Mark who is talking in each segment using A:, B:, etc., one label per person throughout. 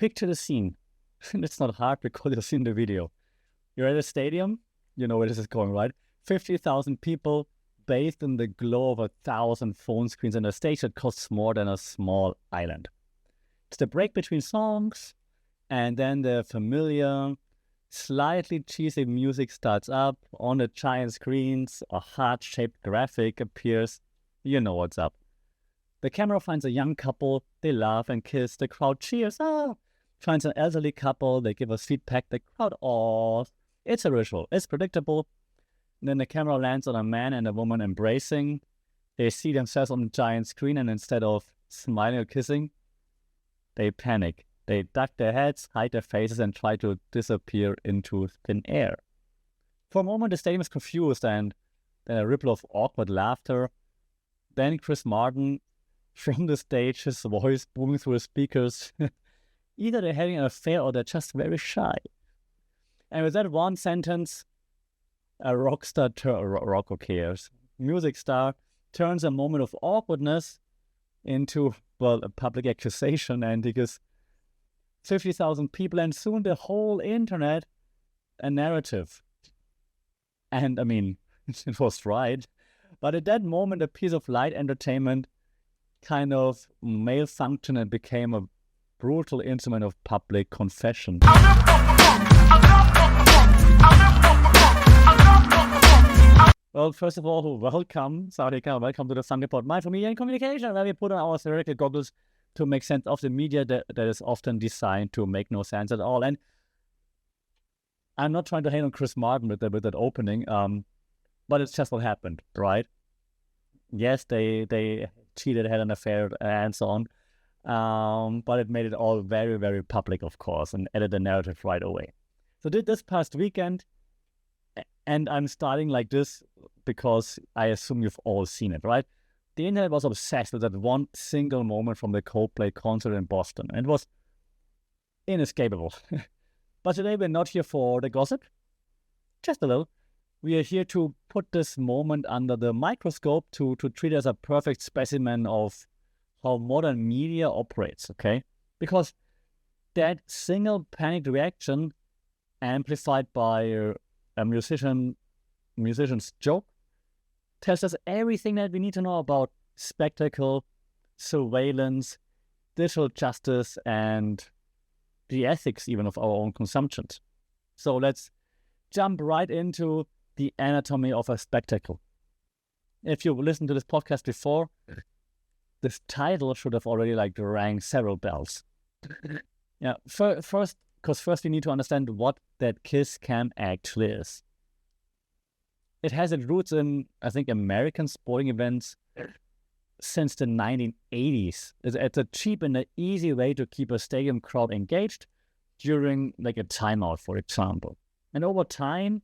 A: picture the scene. It's not hard because you've seen the video. You're at a stadium, you know where this is going, right? 50,000 people bathed in the glow of 1,000 phone screens on a stage that costs more than a small island. It's the break between songs, and then the familiar, slightly cheesy music starts up. On the giant screens, a heart-shaped graphic appears. You know what's up. The camera finds a young couple. They laugh and kiss. The crowd cheers. Finds an elderly couple. They give us feedback. The crowd awes. It's a ritual. It's predictable. And then the camera lands on a man and a woman embracing. They see themselves on the giant screen, and instead of smiling or kissing, they panic. They duck their heads, hide their faces, and try to disappear into thin air. For a moment, the stadium is confused, and then a ripple of awkward laughter. Then Chris Martin, from the stage, his voice booming through the speakers. Either they're having an affair or they're just very shy. And with that one sentence, a rock star, music star, turns a moment of awkwardness into, well, a public accusation, and he gives 50,000 people and soon the whole internet a narrative. And I mean, it was right. But at that moment, a piece of light entertainment kind of malfunctioned and became a brutal instrument of public confession. Well, first of all, welcome, Sarika, welcome to the Sunday Pod, Mindful Media and Communication, where we put on our theoretical goggles to make sense of the media that is often designed to make no sense at all. And I'm not trying to hate on Chris Martin with that opening, but it's just what happened, right? Yes, they cheated, had an affair, and so on, but it made it all very, very public, of course, and added the narrative right away. So this past weekend, and I'm starting like this because I assume you've all seen it, right? The internet was obsessed with that one single moment from the Coldplay concert in Boston. And it was inescapable. But today we're not here for the gossip. Just a little. We are here to put this moment under the microscope to treat it as a perfect specimen of how modern media operates, okay? Because that single panicked reaction, amplified by a musician's joke, tells us everything that we need to know about spectacle, surveillance, digital justice, and the ethics even of our own consumptions. So let's jump right into the anatomy of a spectacle. If you've listened to this podcast before, this title should have already rang several bells. Yeah, first we need to understand what that kiss cam actually is. It has its roots in, I think, American sporting events since the 1980s. It's a cheap and an easy way to keep a stadium crowd engaged during a timeout, for example. And over time,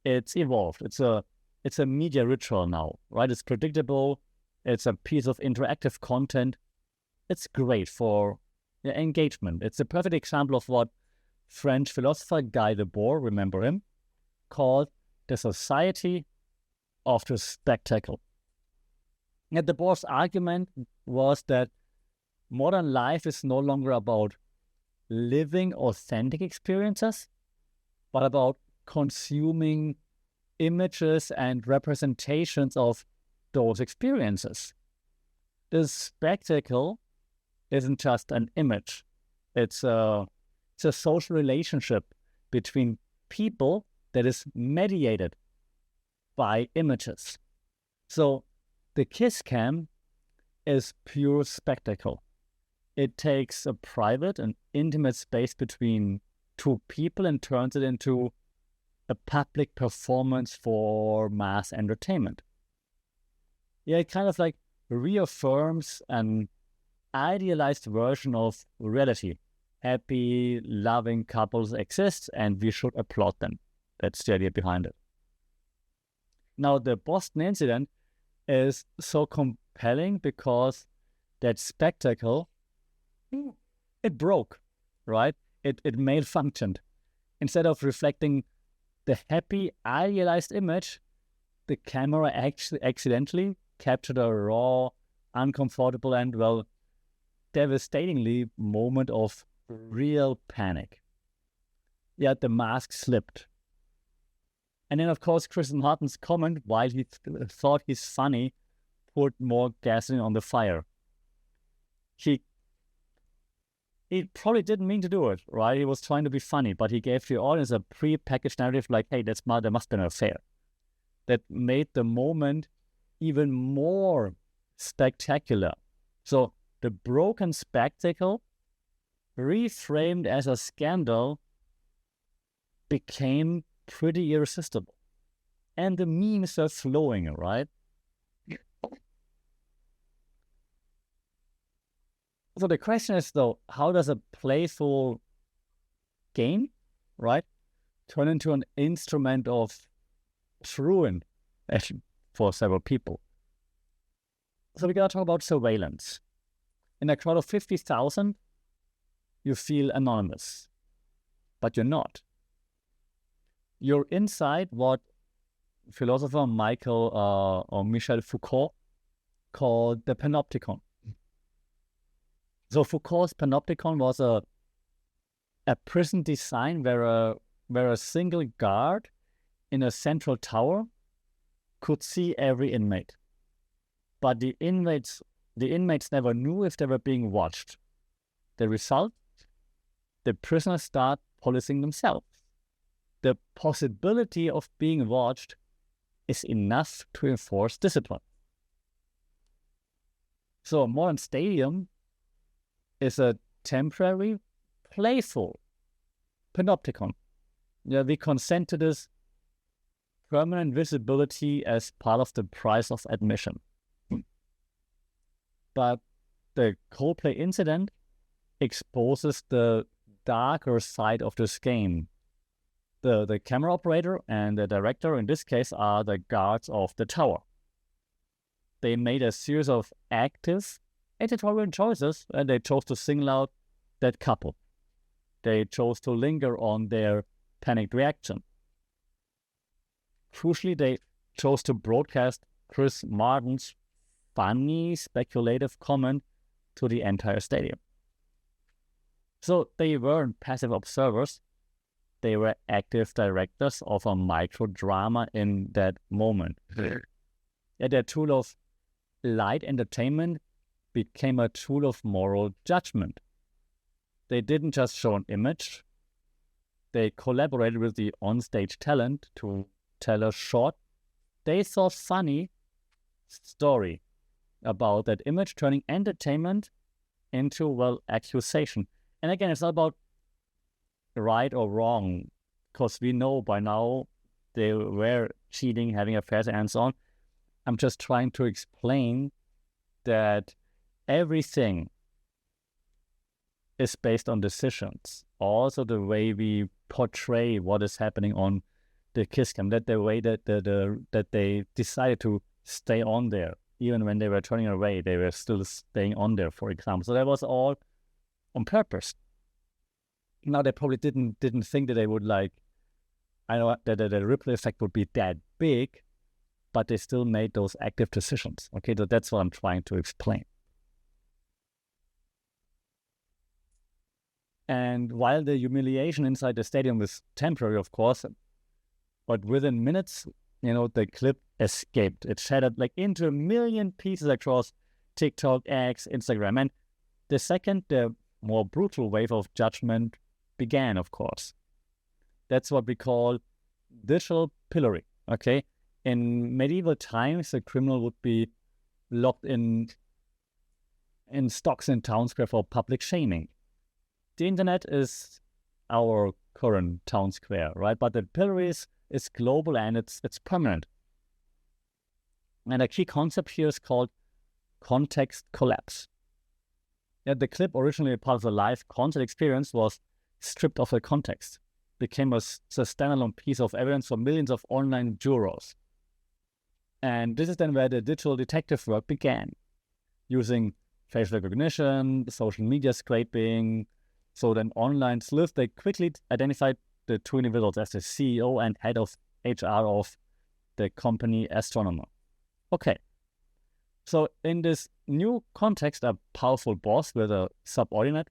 A: it's evolved. It's a media ritual now, right? It's predictable. It's a piece of interactive content. It's great for engagement. It's a perfect example of what French philosopher Guy Debord, remember him, called the society of the spectacle. And Debord's argument was that modern life is no longer about living authentic experiences, but about consuming images and representations of those experiences. The spectacle isn't just an image. It's a social relationship between people that is mediated by images. So the kiss cam is pure spectacle. It takes a private and intimate space between two people and turns it into a public performance for mass entertainment. Yeah, it kind of reaffirms an idealized version of reality. Happy, loving couples exist, and we should applaud them. That's the idea behind it. Now, the Boston incident is so compelling because that spectacle, it broke, right? It malfunctioned. Instead of reflecting the happy, idealized image, the camera actually accidentally captured a raw, uncomfortable, and, devastatingly moment of real panic. Yet the mask slipped. And then, of course, Chris Martin's comment, while he thought he's funny, poured more gasoline on the fire. He probably didn't mean to do it, right? He was trying to be funny, but he gave the audience a pre-packaged narrative like, hey, there must be an affair. That made the moment even more spectacular. So the broken spectacle, reframed as a scandal, became pretty irresistible. And the memes are flowing, right? So the question is, though, how does a playful game, right, turn into an instrument of ruin for several people? So we gotta talk about surveillance. In a crowd of 50,000, you feel anonymous, but you're not. You're inside what philosopher Michel Foucault called the panopticon. So Foucault's panopticon was a prison design where a single guard in a central tower could see every inmate. But the inmates never knew if they were being watched. The result? The prisoners start policing themselves. The possibility of being watched is enough to enforce discipline. So a modern stadium is a temporary, playful panopticon. Yeah, we consent to this permanent visibility as part of the price of admission. But the Coldplay incident exposes the darker side of this game. The camera operator and the director, in this case, are the guards of the tower. They made a series of active editorial choices, and they chose to single out that couple. They chose to linger on their panicked reaction. Crucially, they chose to broadcast Chris Martin's funny, speculative comment to the entire stadium. So they weren't passive observers. They were active directors of a micro-drama in that moment. Yeah, their tool of light entertainment became a tool of moral judgment. They didn't just show an image. They collaborated with the onstage talent to tell a short, they thought funny story about that image, turning entertainment into, well, accusation. And again, it's not about right or wrong, because we know by now they were cheating, having affairs, and so on. I'm just trying to explain that everything is based on decisions. Also, the way we portray what is happening on the kiss cam, that the way that that they decided to stay on there, even when they were turning away, they were still staying on there, for example. So that was all on purpose. Now, they probably didn't think that they would that the ripple effect would be that big, but they still made those active decisions. Okay, so that's what I'm trying to explain. And while the humiliation inside the stadium was temporary, of course, but within minutes, the clip escaped. It shattered into a million pieces across TikTok, X, Instagram. And the second, the more brutal wave of judgment began, of course. That's what we call digital pillory, okay? In medieval times, a criminal would be locked in stocks in town square for public shaming. The internet is our current town square, right? But the pillory is global and it's permanent. And a key concept here is called context collapse. Yeah, the clip, originally part of the live concert experience, was stripped of the context, became a standalone piece of evidence for millions of online jurors. And this is then where the digital detective work began, using facial recognition, social media scraping. So then online sleuths, they quickly identified the two individuals as the CEO and head of HR of the company Astronomer. Okay, so in this new context, a powerful boss with a subordinate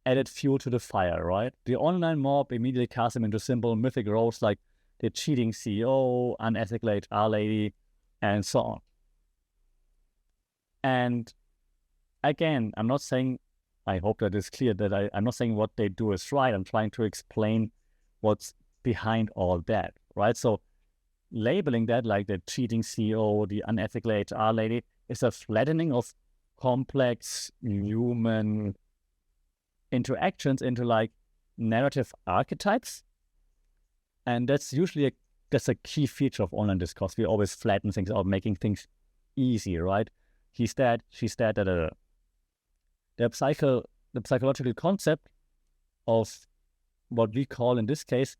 A: added fuel to the fire, right? The online mob immediately cast him into simple mythic roles like the cheating CEO, unethical HR lady, and so on. And again, I'm not saying, I hope that it's clear that I'm not saying what they do is right. I'm trying to explain what's behind all that, right? So labeling that like the cheating CEO, the unethical HR lady, is a flattening of complex human interactions into like narrative archetypes. And that's usually that's a key feature of online discourse. We always flatten things out, making things easy, right? He's dead, she's dead, da, da, da. The psychological concept of what we call in this case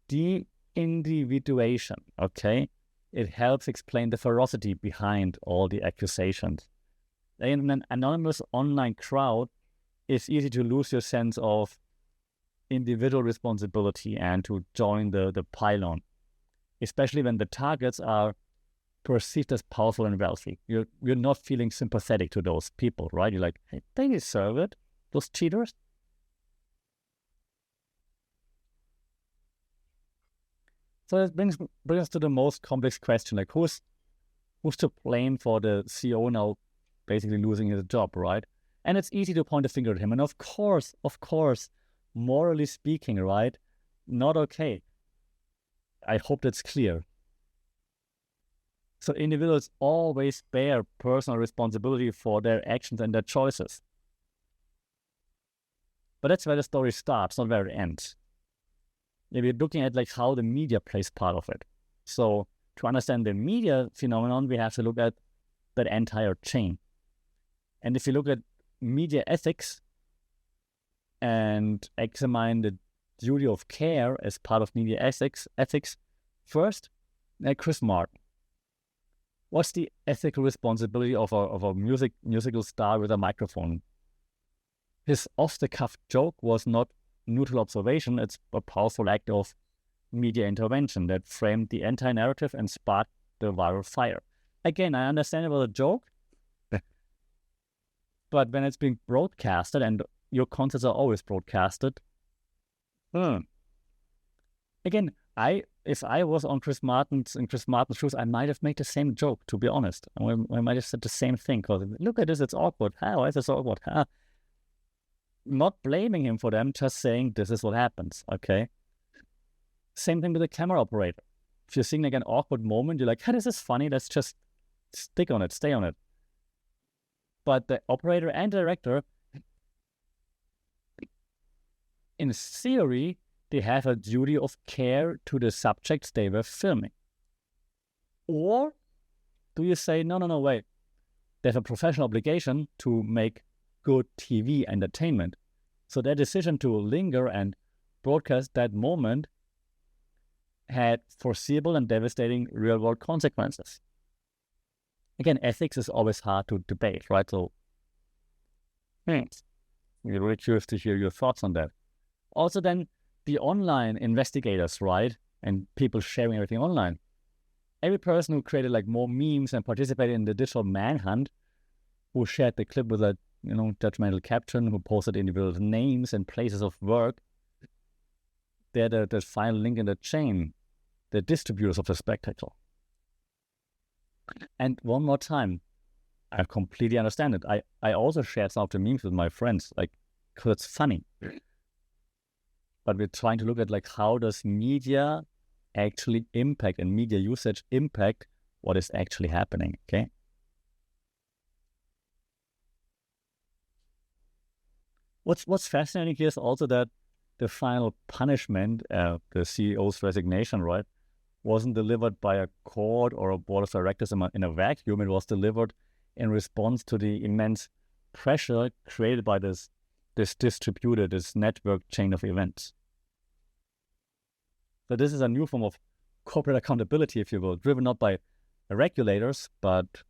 A: de-individuation, okay? It helps explain the ferocity behind all the accusations. In an anonymous online crowd, it's easy to lose your sense of individual responsibility and to join the pylon, especially when the targets are perceived as powerful and wealthy. You're not feeling sympathetic to those people, right? You're like, hey, they deserve it, those cheaters. So that brings us to the most complex question, like who's to blame for the CEO now basically losing his job, right? And it's easy to point a finger at him. And of course, morally speaking, right, not okay. I hope that's clear. So individuals always bear personal responsibility for their actions and their choices. But that's where the story starts, not where it ends. We're looking at like how the media plays part of it. So to understand the media phenomenon, we have to look at that entire chain. And if you look at media ethics and examine the duty of care as part of media ethics, first, Chris Martin. What's the ethical responsibility of a musical star with a microphone? His off-the-cuff joke was not neutral observation. It's a powerful act of media intervention that framed the entire narrative and sparked the viral fire. Again, I understand about a joke, but when it's being broadcasted, and your concerts are always broadcasted, again, if I was in Chris Martin's shoes, I might have made the same joke, to be honest. I might have said the same thing, because look at this, it's awkward. Why is this awkward? Not blaming him for them, just saying this is what happens, okay? Same thing with the camera operator. If you're seeing like an awkward moment, you're like, hey, this is funny, let's just stick on it, stay on it. But the operator and director, in theory, they have a duty of care to the subjects they were filming. Or do you say, no, wait, they have a professional obligation to make good TV entertainment. So their decision to linger and broadcast that moment had foreseeable and devastating real-world consequences. Again, ethics is always hard to debate, right? So, we're really curious to hear your thoughts on that. Also then, the online investigators, right? And people sharing everything online. Every person who created like more memes and participated in the digital manhunt, who shared the clip with a judgmental caption, who posted individual names and places of work, they're the final link in the chain, the distributors of the spectacle. And one more time, I completely understand it. I also shared some of the memes with my friends, like, because it's funny. But we're trying to look at like how does media actually impact and media usage impact what is actually happening, okay? What's fascinating here is also that the final punishment, the CEO's resignation, right, wasn't delivered by a court or a board of directors in a vacuum. It was delivered in response to the immense pressure created by this distributed, this network chain of events. So this is a new form of corporate accountability, if you will, driven not by regulators, but,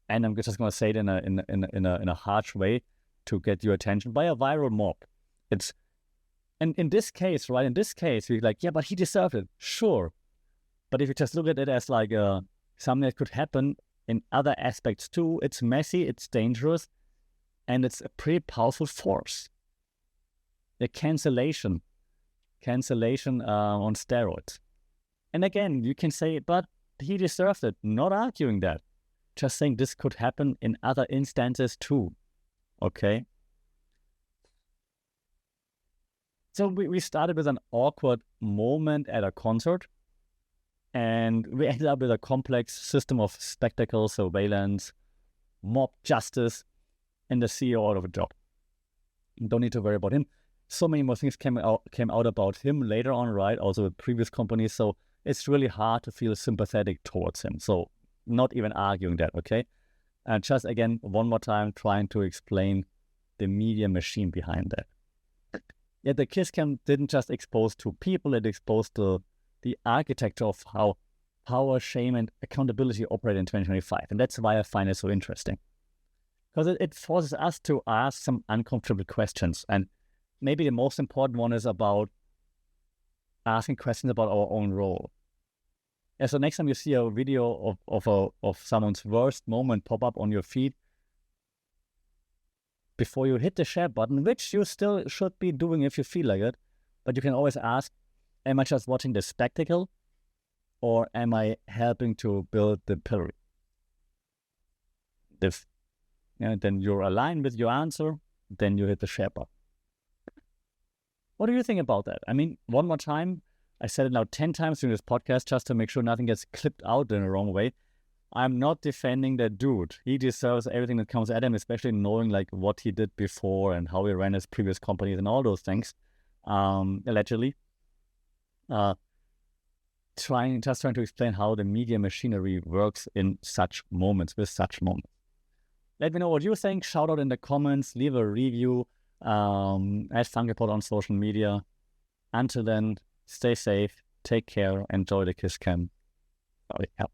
A: and I'm just going to say it in a harsh way to get your attention, by a viral mob. And in this case, right, we're like, yeah, but he deserved it. Sure. But if you just look at it as like something that could happen in other aspects too, it's messy, it's dangerous, And it's a pretty powerful force. The cancellation on steroids. And again, you can say, but he deserved it. Not arguing that. Just saying this could happen in other instances too. Okay? So we started with an awkward moment at a concert, and we ended up with a complex system of spectacle, surveillance, mob justice, and the CEO out of a job. Don't need to worry about him. So many more things came out about him later on, right? Also with previous companies. So it's really hard to feel sympathetic towards him. So not even arguing that, okay? And just again, one more time, trying to explain the media machine behind that. Yet the Kiss Cam didn't just expose two people, it exposed the architecture of how power, shame, and accountability operate in 2025. And that's why I find it so interesting. Because it forces us to ask some uncomfortable questions. And maybe the most important one is about asking questions about our own role. Yeah, so next time you see a video of someone's worst moment pop up on your feed, before you hit the share button, which you still should be doing if you feel like it, but you can always ask, am I just watching the spectacle, or am I helping to build the pillar? If then you're aligned with your answer, then you hit the share button. What do you think about that? I mean, one more time, I said it now 10 times during this podcast just to make sure nothing gets clipped out in the wrong way. I'm not defending that dude. He deserves everything that comes at him, especially knowing like what he did before and how he ran his previous companies and all those things, allegedly. Trying to explain how the media machinery works in such moments, with such moments. Let me know what you think. Shout out in the comments, leave a review, at FunkyPod on social media. Until then, stay safe, take care, enjoy the Kiss Cam. Sorry, help.